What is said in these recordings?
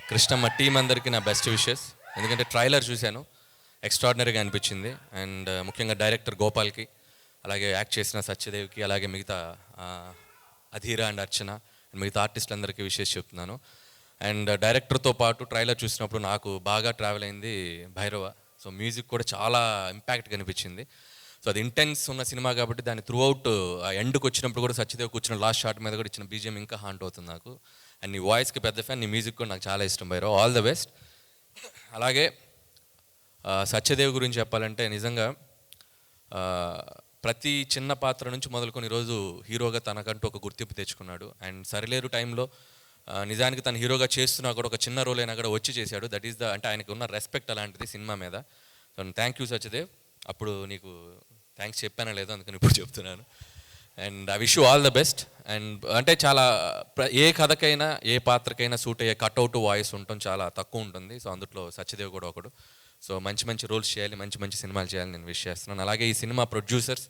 Krishnamma team అందరికీ నా best wishes. ఎందుకంటే ట్రైలర్ చూశాను, ఎక్స్ట్రాడినరీగా అనిపించింది. అండ్ ముఖ్యంగా డైరెక్టర్ గోపాల్కి, అలాగే యాక్ట్ చేసిన సత్యదేవ్కి, అలాగే మిగతా అధీర అండ్ అర్చన అండ్ మిగతా ఆర్టిస్టులందరికీ విషెస్ చెప్తున్నాను. అండ్ డైరెక్టర్తో పాటు ట్రైలర్ చూసినప్పుడు నాకు బాగా ట్రావెల్ అయింది భైరవ. సో మ్యూజిక్ కూడా చాలా ఇంపాక్ట్గా అనిపించింది. సో అది ఇంటెన్స్ ఉన్న సినిమా కాబట్టి దాన్ని త్రూ అవుట్ ఆ ఎండ్కి వచ్చినప్పుడు కూడా సత్యదేవ్ కూర్చున్న లాస్ట్ షాట్ మీద కూడా ఇచ్చిన బీజిఎం ఇంకా హాంట్ అవుతుంది నాకు. అండ్ నీ వాయిస్కి పెద్ద ఫ్యాన్, నీ మ్యూజిక్ కూడా నాకు చాలా ఇష్టం భైరవ్. All the best. అలాగే సత్యదేవ్ గురించి చెప్పాలంటే నిజంగా ప్రతి చిన్న పాత్ర నుంచి మొదలుకొని ఈరోజు హీరోగా తనకంటూ ఒక గుర్తింపు తెచ్చుకున్నాడు. అండ్ సరిలేరు టైంలో నిజానికి తను హీరోగా చేస్తున్నా కూడా ఒక చిన్న రోల్ అయినా కూడా వచ్చి చేశాడు. దట్ ఈస్ అంటే ఆయనకు ఉన్న రెస్పెక్ట్ అలాంటిది సినిమా మీద. So thank you Satyadev. అప్పుడు నీకు థ్యాంక్స్ చెప్పానా లేదో అందుకని ఇప్పుడు చెప్తున్నాను. And I wish you all the best. And అంటే చాలా ఏ కథకైనా ఏ పాత్రకైనా సూట్ అయ్యే కట్అవుట్ వాయిస్ ఉండటం చాలా తక్కువ ఉంటుంది. సో అందులో సత్యదేవ్ కూడా ఒకడు. సో మంచి మంచి రోల్స్ చేయాలి, మంచి మంచి సినిమాలు చేయాలని నేను విష్ చేస్తున్నాను. అలాగే ఈ సినిమా ప్రొడ్యూసర్స్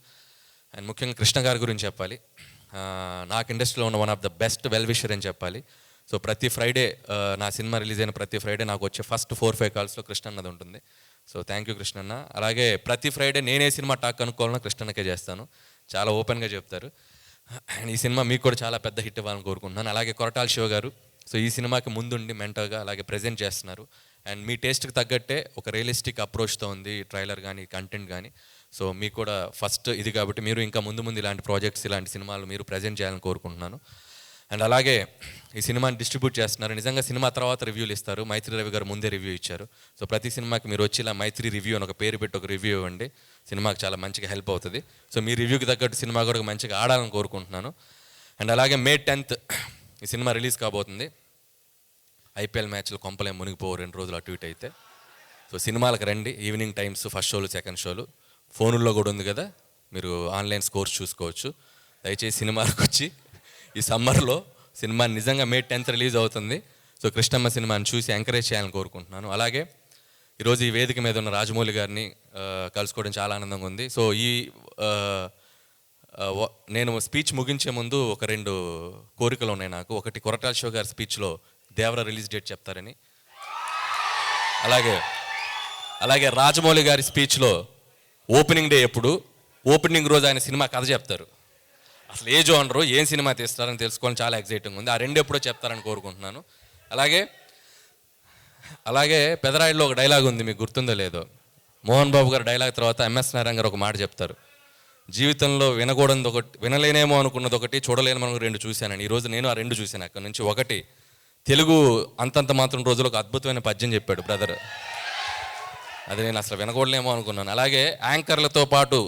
అండ్ ముఖ్యంగా కృష్ణ గారి గురించి చెప్పాలి. నాకు ఇండస్ట్రీలో ఉన్న one of the best well wisher అని చెప్పాలి. సో ప్రతి ఫ్రైడే నా సినిమా రిలీజ్ అయిన ప్రతి ఫ్రైడే నాకు వచ్చే ఫస్ట్ 4-5 కాల్స్లో కృష్ణ అన్నది ఉంటుంది. సో థ్యాంక్ యూ కృష్ణన్న. అలాగే ప్రతి ఫ్రైడే నేనే సినిమా టాక్ అనుకోవాలన్నా కృష్ణన్నకే చేస్తాను, చాలా ఓపెన్గా చెప్తారు. అండ్ ఈ సినిమా మీకు కూడా చాలా పెద్ద హిట్ ఇవ్వాలని కోరుకుంటున్నాను. అలాగే కొరటాల శివ గారు, సో ఈ సినిమాకి ముందుండి మెంటర్గా అలాగే ప్రజెంట్ చేస్తున్నారు. అండ్ మీ టేస్ట్కి తగ్గట్టే ఒక రియలిస్టిక్ అప్రోచ్తో ఉంది ట్రైలర్ కానీ కంటెంట్ కానీ. సో మీకు కూడా ఫస్ట్ ఇది కాబట్టి మీరు ఇంకా ముందు ముందు ఇలాంటి ప్రాజెక్ట్స్ ఇలాంటి సినిమాలు మీరు ప్రజెంట్ చేయాలని కోరుకుంటున్నాను. అండ్ అలాగే ఈ సినిమాని డిస్ట్రిబ్యూట్ చేస్తున్నారు. నిజంగా సినిమా తర్వాత రివ్యూలు ఇస్తారు. మైత్రి రవి గారు ముందే రివ్యూ ఇచ్చారు. సో ప్రతి సినిమాకి మీరు వచ్చి ఇలా మైత్రి రివ్యూ అని ఒక పేరు పెట్టి ఒక రివ్యూ ఇవ్వండి, సినిమాకి చాలా మంచిగా హెల్ప్ అవుతుంది. సో మీ రివ్యూకి తగ్గట్టు సినిమా కూడా మంచిగా ఆడాలని కోరుకుంటున్నాను. అండ్ అలాగే May 10th ఈ సినిమా రిలీజ్ కాబోతుంది. IPL మ్యాచ్లు కొంపలేం మునిగిపోవు 2 రోజులు అటు ఇటు అయితే. సో సినిమాలకు రండి, ఈవినింగ్ టైమ్స్ ఫస్ట్ షోలు సెకండ్ షోలు ఫోనుల్లో కూడా ఉంది కదా, మీరు ఆన్లైన్ స్కోర్స్ చూసుకోవచ్చు. దయచేసి సినిమాలకు వచ్చి ఈ సమ్మర్లో సినిమా నిజంగా May 10th రిలీజ్ అవుతుంది. సో కృష్ణమ్మ సినిమాని చూసి ఎంకరేజ్ చేయాలని కోరుకుంటున్నాను. అలాగే ఈరోజు ఈ వేదిక మీద ఉన్న రాజమౌళి గారిని కలుసుకోవడం చాలా ఆనందంగా ఉంది. సో నేను స్పీచ్ ముగించే ముందు ఒక 2 కోరికలు ఉన్నాయి నాకు. ఒకటి, కొరటాల శివ గారి స్పీచ్లో దేవర రిలీజ్ డేట్ చెప్తారని. అలాగే రాజమౌళి గారి స్పీచ్లో ఓపెనింగ్ డే ఎప్పుడు, ఓపెనింగ్ రోజు ఆయన సినిమా కథ చెప్తారు. అసలు ఏ జోనరు ఏం సినిమా తీస్తారని తెలుసుకోవాలని చాలా ఎక్సైటింగ్ ఉంది. ఆ 2 ఎప్పుడో చెప్తారని కోరుకుంటున్నాను. అలాగే పెదరాయిలో ఒక డైలాగ్ ఉంది, మీకు గుర్తుందో లేదో. మోహన్ బాబు గారు డైలాగ్ తర్వాత MS నారాయణ గారు ఒక మాట చెప్తారు, జీవితంలో వినకూడదు ఒకటి, వినలేనేమో అనుకున్నది ఒకటి, చూడలేనేమో 2 చూశానని. ఈరోజు నేను ఆ 2 చూశాను. అక్కడి నుంచి ఒకటి, తెలుగు అంతంత మాత్రం రోజులు ఒక అద్భుతమైన పద్యం చెప్పాడు బ్రదర్, అది నేను అసలు వినకూడలేమో అనుకున్నాను. అలాగే యాంకర్లతో పాటు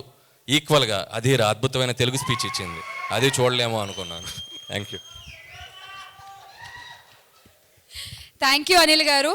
ఈక్వల్గా అధీర అద్భుతమైన తెలుగు స్పీచ్ ఇచ్చింది, అది చూడలేమో అనుకున్నాను. థ్యాంక్ యూ అనిల్ గారు.